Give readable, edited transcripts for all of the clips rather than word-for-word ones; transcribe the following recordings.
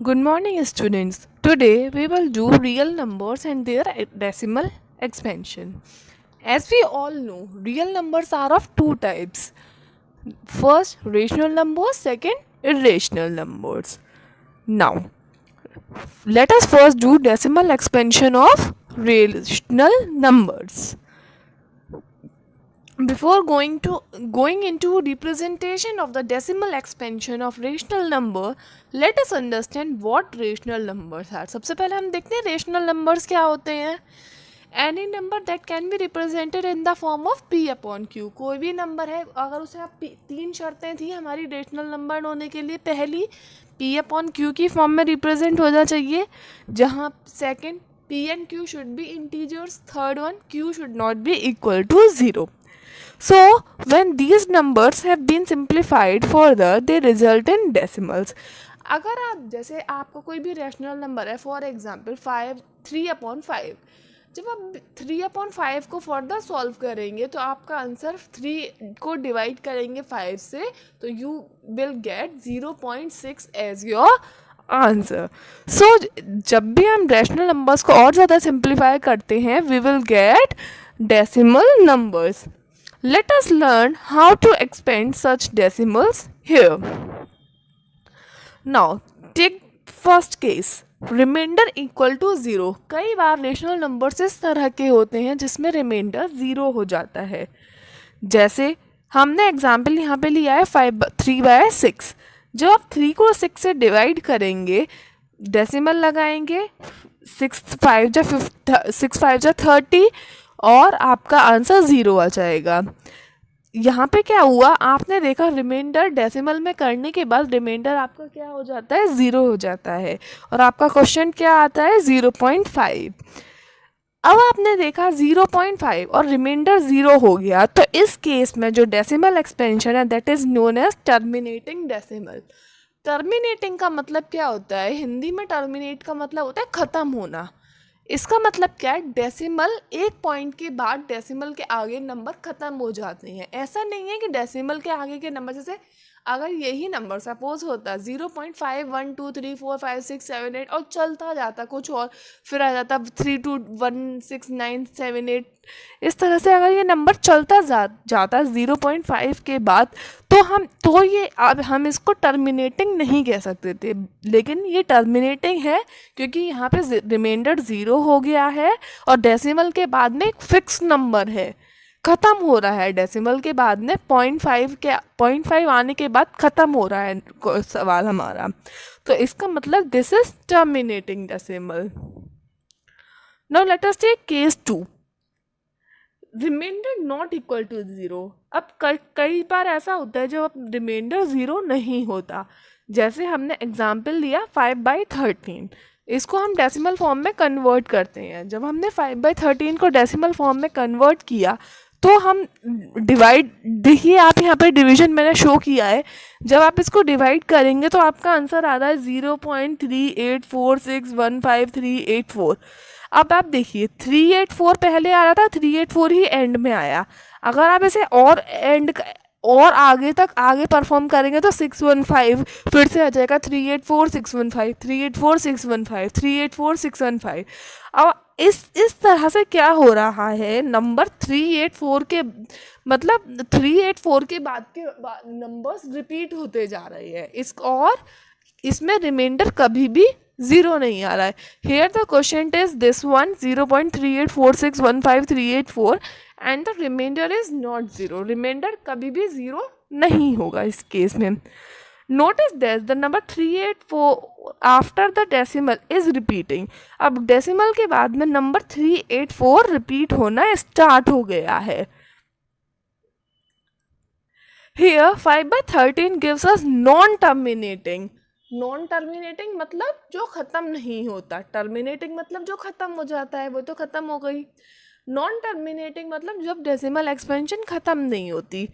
Good morning, students. Today we will do real numbers and their decimal expansion. As we all know, real numbers are of two types. First, rational numbers, second, irrational numbers. Now, let us first do decimal expansion of rational numbers. Before going into representation of the decimal expansion of rational number, let us understand what rational numbers are. सबसे पहले हम देखते हैं rational numbers क्या होते हैं. Any number that can be represented in the form of p upon q. कोई भी नंबर है, अगर उसे आप तीन शर्तें थी हमारी रेशनल नंबर होने के लिए. पहली, p अपॉन q की फॉर्म में रिप्रेजेंट होना चाहिए, जहाँ second, p and q should be integers. Third one, q should not be equal to 0. So, when these numbers have been simplified further, they result in decimals. अगर आप जैसे आपको कोई भी रैशनल नंबर है, फॉर एग्जाम्पल 3/5, जब आप 3/5 को फर्दर सॉल्व करेंगे तो आपका आंसर 3 को डिवाइड करेंगे 5 से, तो you will get 0.6 as your answer. So जब भी हम रैशनल नंबर्स को और ज़्यादा सिंप्लीफाई करते हैं, we will get decimal numbers. Let us learn how to expand such decimals here. Now, take first case. Reminder equal to zero. कई बार रेशनल नंबर्स इस तरह के होते हैं जिसमें रिमाइंडर ज़ीरो हो जाता है. जैसे हमने एग्जाम्पल यहाँ पे लिया है 3/6. जब आप 3 को 6 से डिवाइड करेंगे, डेसिमल लगाएंगे, 6 5 जा 30 और आपका आंसर 0 आ जाएगा. यहाँ पे क्या हुआ, आपने देखा रिमाइंडर डेसिमल में करने के बाद रिमाइंडर आपका क्या हो जाता है, 0 हो जाता है, और आपका क्वेश्चन क्या आता है, 0.5. अब आपने देखा 0.5 और रिमाइंडर 0 हो गया, तो इस केस में जो डेसिमल एक्सपेंशन है that is known as terminating decimal. Terminating का मतलब क्या होता है, हिंदी में टर्मिनेट का मतलब होता है ख़त्म होना. इसका मतलब क्या है, डेसिमल एक पॉइंट के बाद डेसिमल के आगे नंबर ख़त्म हो जाते हैं. ऐसा नहीं है कि डेसिमल के आगे के नंबर, जैसे अगर यही नंबर सपोज होता 0.5 1 2 3 4 5 6 7 8 और चलता जाता कुछ और, फिर आ जाता 3 2 1 6 9 7 8, इस तरह से अगर ये नंबर चलता जाता 0.5 के बाद, तो ये अब हम इसको टर्मिनेटिंग नहीं कह सकते थे. लेकिन ये टर्मिनेटिंग है क्योंकि यहाँ पे रिमाइंडर 0 हो गया है और डेसिमल के बाद में एक फिक्स नंबर है, ख़त्म हो रहा है. डेसिमल के बाद में 0.5 आने के बाद ख़त्म हो रहा है सवाल हमारा. तो इसका मतलब this is terminating decimal. Now let us take case 2. Reminder not equal to 0. अब कई बार ऐसा होता है जब रिमाइंडर 0 नहीं होता. जैसे हमने एग्जाम्पल लिया 5/13. इसको हम डेसिमल फॉर्म में कन्वर्ट करते हैं. जब हमने 5/13 को डेसिमल फॉर्म में कन्वर्ट किया तो हम डिवाइड, देखिए आप यहाँ पर डिवीजन मैंने शो किया है. जब आप इसको डिवाइड करेंगे तो आपका आंसर आ रहा है 0.38461538 अब आप देखिए 384 पहले आ रहा था, 384 ही एंड में आया. अगर आप इसे और आगे तक आगे परफॉर्म करेंगे तो 615 फिर से आ जाएगा, 384 615 384 615 384 615. अब इस तरह से क्या हो रहा है, नंबर 384 के मतलब 384 के बाद के नंबर्स रिपीट होते जा रहे हैं. और इसमें रिमाइंडर कभी भी 0 नहीं आ रहा है. Here the question is this one 0.38461538 and the reminder is not 0. Reminder कभी भी 0 नहीं होगा इस केस में. Notice that the number 384 after the decimal is repeating. अब डेसिमल के बाद में नंबर 384 रिपीट होना स्टार्ट हो गया है. Here 5/13 gives us non-terminating. Non terminating मतलब जो ख़त्म नहीं होता, टर्मिनेटिंग मतलब जो ख़त्म हो जाता है, वो तो ख़त्म हो गई. नॉन टर्मिनेटिंग मतलब जब डेसिमल एक्सपेंशन ख़त्म नहीं होती.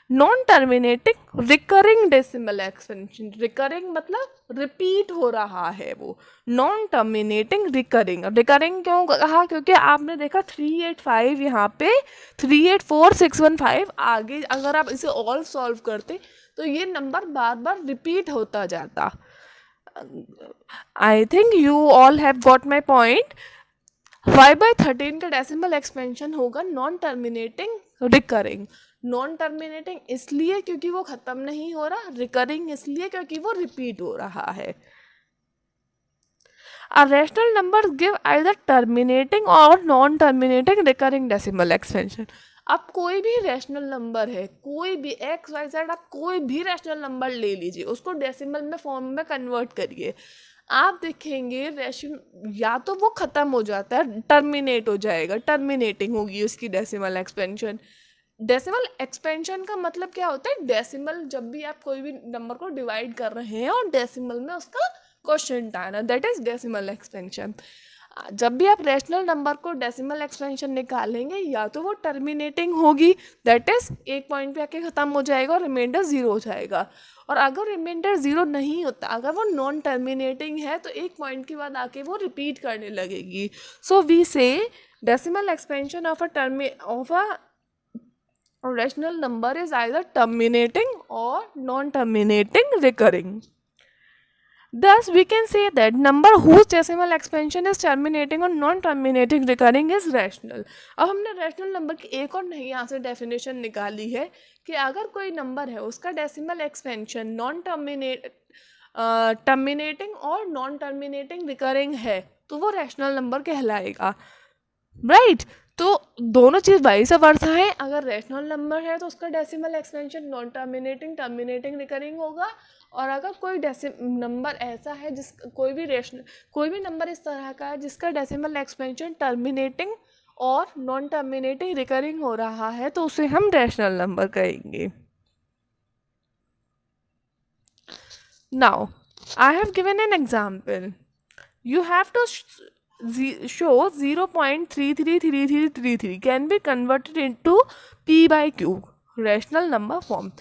Non terminating recurring decimal expansion. Recurring मतलब रिपीट हो रहा है वो. Non terminating recurring. रिकरिंग क्यों कहा, क्योंकि आपने देखा 385 यहाँ पे 384 615 आगे अगर आप इसे ऑल सॉल्व करते तो ये नंबर बार बार रिपीट होता जाता. I think you all have got my point. 5/13 का डेसिमल एक्सपेंशन होगा non terminating recurring. Non terminating इसलिए क्योंकि वो ख़त्म नहीं हो रहा, रिकरिंग इसलिए क्योंकि वो रिपीट हो रहा है। A rational number give either terminating or non-terminating recurring decimal expansion। अब कोई भी रैशनल नंबर है, कोई भी एक्स वाई जेड, आप कोई भी रैशनल नंबर ले लीजिए, उसको डेसिमल में फॉर्म में कन्वर्ट करिए, आप देखेंगे या तो वो ख़त्म हो जाता है, टर्मिनेट हो जाएगा, टर्मिनेटिंग होगी उसकी डेसिमल एक्सपेंशन। डेसिमल एक्सपेंशन का मतलब क्या होता है? डेसिमल जब भी आप कोई भी नंबर को डिवाइड कर रहे हैं और डेसिमल में उसका क्वोशिएंट आना, दैट इज डेसिमल एक्सपेंशन। जब भी आप रैशनल नंबर को डेसिमल एक्सपेंशन निकालेंगे, या तो वो टर्मिनेटिंग होगी, दैट इज एक पॉइंट पे आके ख़त्म हो जाएगा और रिमाइंडर ज़ीरो हो जाएगा। और अगर रिमाइंडर ज़ीरो नहीं होता, अगर वो नॉन टर्मिनेटिंग है, तो एक पॉइंट के बाद आके वो रिपीट करने लगेगी। सो वी से decimal expansion of a rational number is either terminating or non-terminating recurring. Thus, we can say that number whose decimal expansion is terminating or non-terminating recurring is rational. अब हमने rational number की एक और नई यहाँ से definition निकाली है कि अगर कोई number है, उसका decimal expansion terminating और non-terminating recurring है, तो वो rational number कहलाएगा, राइट? तो दोनों चीज़ वाइस वर्सा है। अगर रैशनल नंबर है तो उसका decimal expansion non terminating, terminating recurring होगा। और अगर कोई नंबर ऐसा है कोई भी नंबर इस तरह का है जिसका डेसिमल एक्सपेंशन टर्मिनेटिंग और नॉन टर्मिनेटिंग रिकरिंग हो रहा है, तो उसे हम रैशनल नंबर कहेंगे। Now I have given an example. You have to show 0.333333 can be converted into p by q rational number form.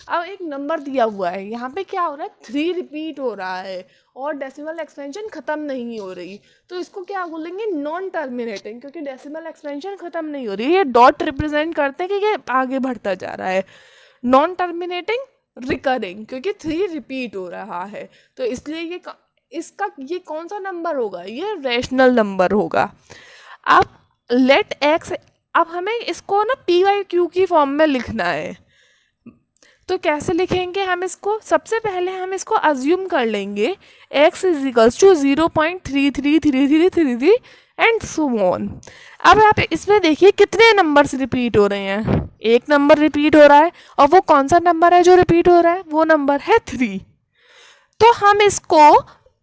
अब एक नंबर दिया हुआ है, यहाँ पे क्या हो रहा है? 3 रिपीट हो रहा है और डेसिमल एक्सपेंशन ख़त्म नहीं हो रही, तो इसको क्या बोलेंगे? नॉन टर्मिनेटिंग, क्योंकि डेसिमल एक्सपेंशन ख़त्म नहीं हो रही है। ये डॉट रिप्रेजेंट करते हैं कि ये आगे बढ़ता जा रहा है। नॉन टर्मिनेटिंग रिकरिंग, क्योंकि 3 रिपीट हो रहा है, तो इसलिए ये कौन सा नंबर होगा? ये रैशनल नंबर होगा। अब लेट एक्स, अब हमें इसको ना पी वाई क्यू की फॉर्म में लिखना है, तो कैसे लिखेंगे हम इसको? सबसे पहले हम इसको अज्यूम कर लेंगे x is equals to 0.333333 and so on. अब आप इसमें देखिए कितने नंबर्स रिपीट हो रहे हैं। एक नंबर रिपीट हो रहा है, और वो कौन सा नंबर है जो रिपीट हो रहा है? वो नंबर है 3। तो हम इसको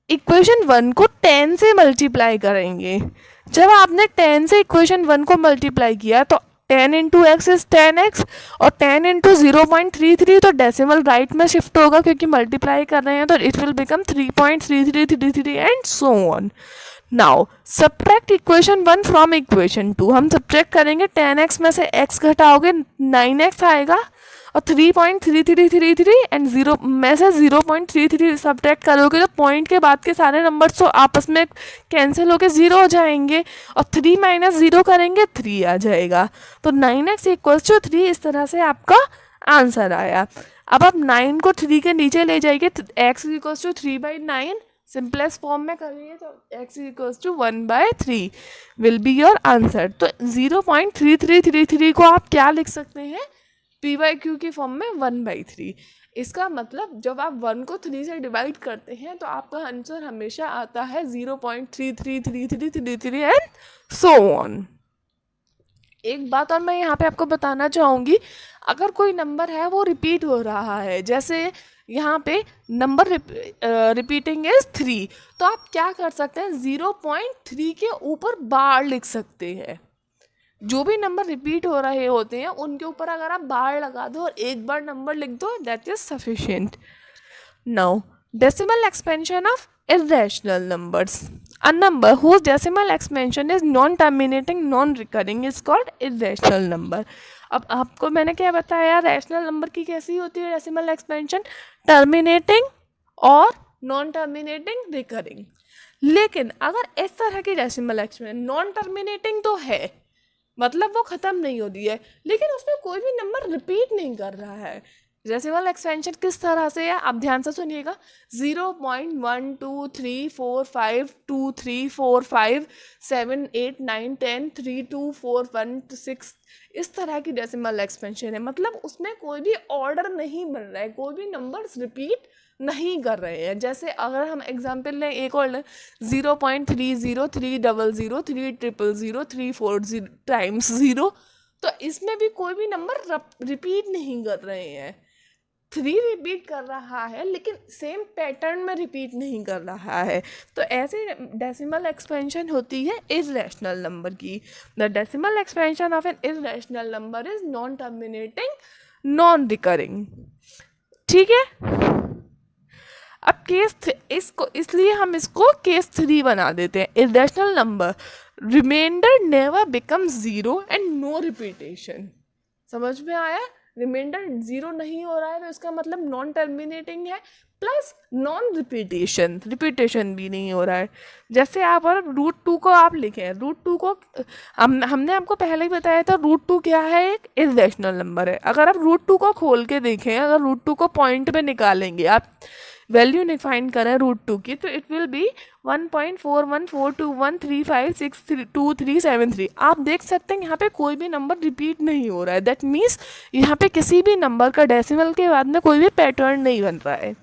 इक्वेशन 1 को 10 से मल्टीप्लाई करेंगे। जब आपने 10 से इक्वेशन 1 को मल्टीप्लाई किया तो 10 इंटू एक्स इज 10x, और 10 इंटू 0.33 तो डेसिमल राइट में शिफ्ट होगा क्योंकि मल्टीप्लाई कर रहे हैं, तो it will become 3.3333 and so on. Now subtract equation 1 from equation 2। हम सब्ट्रैक्ट करेंगे, 10x में से x घटाओगे 9x आएगा, और 3.3333 एंड 0 में से 0.33 सब्ट्रैक्ट करोगे तो पॉइंट के बाद के सारे नंबर्स तो आपस में कैंसिल होकर 0 हो जाएंगे, और 3 माइनस 0 करेंगे 3 आ जाएगा। तो 9x इक्वल्स टू 3, इस तरह से आपका आंसर आया। अब आप 9 को 3 के नीचे ले जाइए, x equals to 3/9 simplest form में करिए तो x equals to 1/3 will be your answer. तो 0.3333 को आप क्या लिख सकते हैं? पी बाई क्यू की फॉर्म में 1/3। इसका मतलब जब आप 1 को 3 से डिवाइड करते हैं तो आपका आंसर हमेशा आता है 0.333333 एंड सो ऑन। एक बात और मैं यहाँ पे आपको बताना चाहूँगी, अगर कोई नंबर है वो रिपीट हो रहा है, जैसे यहाँ पे नंबर रिपीटिंग इज 3, तो आप क्या कर सकते हैं? 0.3 के ऊपर बार लिख सकते हैं। जो भी नंबर रिपीट हो रहे होते हैं उनके ऊपर अगर आप बार लगा दो और एक बार नंबर लिख दो, that is sufficient. Now decimal expansion of irrational numbers. A number whose decimal expansion is non-terminating, non-recurring is called irrational number. अब आपको मैंने क्या बताया? रैशनल नंबर की कैसी होती है डेसिमल एक्सपेंशन? टर्मिनेटिंग और नॉन टर्मिनेटिंग, रिकरिंग। लेकिन अगर इस तरह की डेसिमल एक्सपेंशन नॉन टर्मिनेटिंग तो है, मतलब वो ख़त्म नहीं हो रही है, लेकिन उसमें कोई भी नंबर रिपीट नहीं कर रहा है, डेसिमल एक्सपेंशन किस तरह से है, आप ध्यान से सुनिएगा। 0.12345234578932416 इस तरह की डेसिमल एक्सपेंशन है। मतलब उसमें कोई भी ऑर्डर नहीं बन रहा है, कोई भी नंबर्स रिपीट नहीं कर रहे हैं। जैसे अगर हम एग्जाम्पल लें एक और 0.303003000300 टाइम्स 0, तो इसमें भी कोई भी नंबर रिपीट नहीं कर रहे हैं। 3 रिपीट कर रहा है लेकिन सेम पैटर्न में रिपीट नहीं कर रहा है। तो ऐसे डेसिमल एक्सपेंशन होती है इर्रेशनल नंबर की। The decimal expansion of N irrational number is non terminating non recurring. ठीक है, अब इसको इसलिए हम इसको केस 3 बना देते हैं। Irrational number reminder never becomes 0 and no repetition. समझ में आया? रिमाइंडर 0 नहीं हो रहा है तो इसका मतलब नॉन टर्मिनेटिंग है, प्लस नॉन रिपीटेशन भी नहीं हो रहा है। जैसे आप और √2 को आप लिखें, √2 को हमने आपको पहले ही बताया था √2 क्या है, एक इर्रेशनल नंबर है। अगर आप √2 को खोल के देखें, अगर √2 को पॉइंट पे निकालेंगे, आप वैल्यू डिफाइन करें √2 की, तो इट विल बी 1.414213562373। आप देख सकते हैं यहाँ पे कोई भी नंबर रिपीट नहीं हो रहा है। दैट मीन्स यहाँ पे किसी भी नंबर का डेसिमल के बाद में कोई भी पैटर्न नहीं बन रहा है।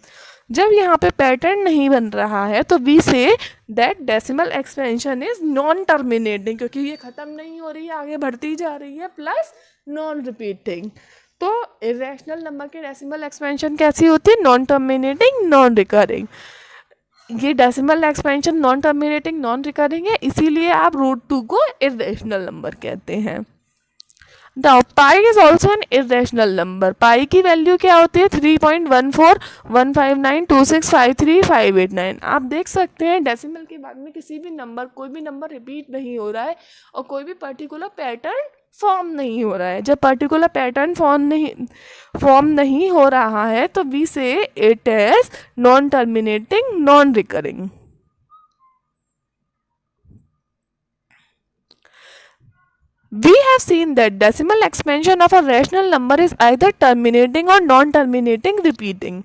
जब यहाँ पे पैटर्न नहीं बन रहा है तो we see that decimal expansion is non terminating, क्योंकि ये ख़त्म नहीं हो रही है, आगे बढ़ती जा रही है, प्लस नॉन रिपीटिंग। तो इरेशनल नंबर की डेसिमल एक्सपेंशन कैसी होती है? Non terminating non recurring. ये decimal expansion non terminating non recurring है, इसीलिए आप √2 को इरेशनल नंबर कहते हैं। The pi is also an irrational number. Pi की वैल्यू क्या होती है? 3.14159265358 आप देख सकते हैं डेसिमल के बाद में किसी भी नंबर, कोई भी नंबर रिपीट नहीं हो रहा है और कोई भी पर्टिकुलर पैटर्न फॉर्म नहीं हो रहा है। जब पर्टिकुलर पैटर्न फॉर्म नहीं हो रहा है तो वी से it is non terminating non recurring. We have seen that decimal expansion of a rational number is either terminating or non-terminating repeating.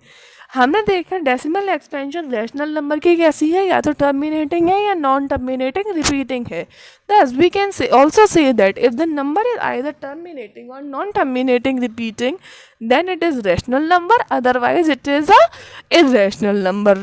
हमने देखा डेसिमल एक्सपेंशन रैशनल नंबर की कैसी है, या तो टर्मिनेटिंग है या नॉन टर्मिनेटिंग रिपीटिंग है। Thus we can also say that if the number is either terminating or non-terminating repeating, then it is rational number, otherwise it is a irrational number.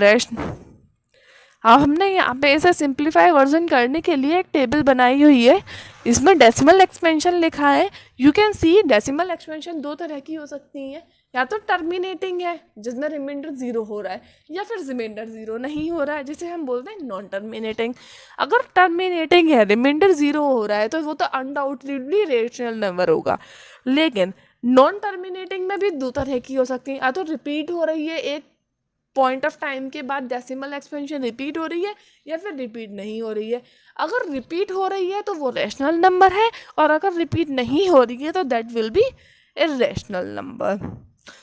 अब हमने यहाँ पे इसे सिंप्लीफाई वर्जन करने के लिए एक टेबल बनाई हुई है, इसमें डेसिमल एक्सपेंशन लिखा है। You can see decimal expansion 2 तरह की हो सकती हैं, या तो टर्मिनेटिंग है जिसमें रिमाइंडर 0 हो रहा है, या फिर रिमाइंडर 0 नहीं हो रहा है जिसे हम बोलते हैं नॉन टर्मिनेटिंग। अगर टर्मिनेटिंग है, रिमाइंडर 0 हो रहा है, तो वो तो अनडाउटेडली रेशनल नंबर होगा। लेकिन नॉन टर्मिनेटिंग में भी 2 तरह की हो सकती है, या तो रिपीट हो रही है, एक पॉइंट ऑफ टाइम के बाद डेसिमल एक्सपेंशन रिपीट हो रही है, या फिर रिपीट नहीं हो रही है। अगर रिपीट हो रही है तो वो रैशनल नंबर है, और अगर रिपीट नहीं हो रही है तो that will be irrational number.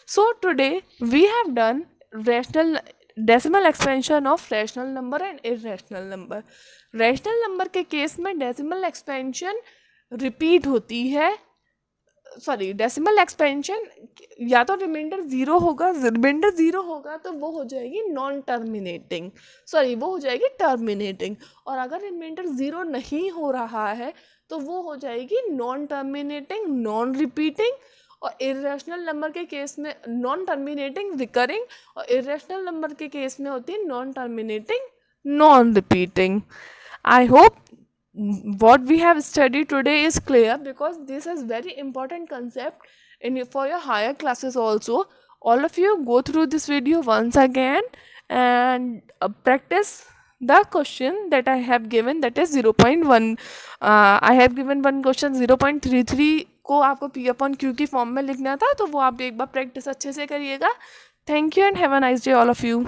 So today we have done rational decimal expansion of rational number and irrational number. Rational number के केस में डेसिमल एक्सपेंशन रिपीट होती है, सॉरी डेसिमल एक्सपेंशन या तो रिमाइंडर 0 होगा, रिमाइंडर 0 होगा तो वो हो जाएगी नॉन टर्मिनेटिंग, सॉरी वो हो जाएगी टर्मिनेटिंग। और अगर रिमाइंडर 0 नहीं हो रहा है तो वो हो जाएगी नॉन टर्मिनेटिंग नॉन रिपीटिंग। और इरेशनल नंबर के केस में नॉन टर्मिनेटिंग रिकरिंग, और इरेशनल नंबर के केस में होती है non terminating non repeating. I hope what we have studied today is clear, because this is very important concept for your higher classes also. All of you go through this video once again and practice the question that I have given, that is 0.1. I have given one question 0.33 को आपको P/Q की form में लिखना था, तो वो आप एक बार प्रैक्टिस अच्छे से करिएगा। Thank you and have a nice day all of you.